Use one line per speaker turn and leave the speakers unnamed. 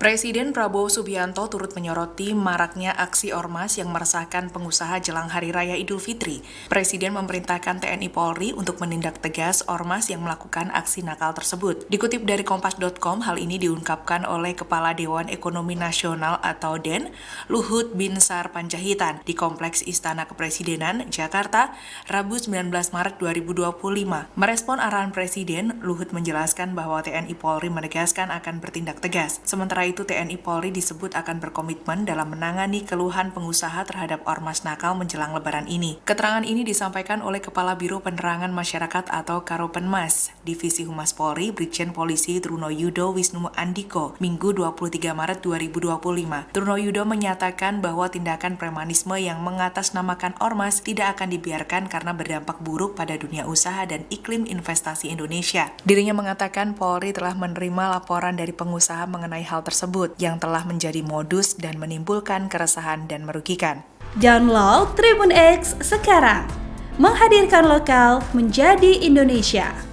Presiden Prabowo Subianto turut menyoroti maraknya aksi ormas yang meresahkan pengusaha jelang Hari Raya Idul Fitri. Presiden memerintahkan TNI Polri untuk menindak tegas ormas yang melakukan aksi nakal tersebut. Dikutip dari Kompas.com, hal ini diungkapkan oleh Kepala Dewan Ekonomi Nasional atau DEN, Luhut Binsar Panjaitan, di Kompleks Istana Kepresidenan, Jakarta, Rabu 19 Maret 2025. Merespon arahan Presiden, Luhut menjelaskan bahwa TNI Polri menegaskan akan bertindak tegas. Sementara itu, TNI Polri disebut akan berkomitmen dalam menangani keluhan pengusaha terhadap ormas nakal menjelang Lebaran ini. Keterangan ini disampaikan oleh Kepala Biro Penerangan Masyarakat atau Karopenmas, Divisi Humas Polri, Brigjen Polisi Truno Yudo Wisnu Andiko, Minggu 23 Maret 2025. Truno Yudo menyatakan bahwa tindakan premanisme yang mengatasnamakan ormas tidak akan dibiarkan karena berdampak buruk pada dunia usaha dan iklim investasi Indonesia. Dirinya mengatakan Polri telah menerima laporan dari pengusaha mengenai hal tersebut yang telah menjadi modus dan menimbulkan keresahan dan merugikan.
Download Tribun X sekarang, menghadirkan lokal menjadi Indonesia.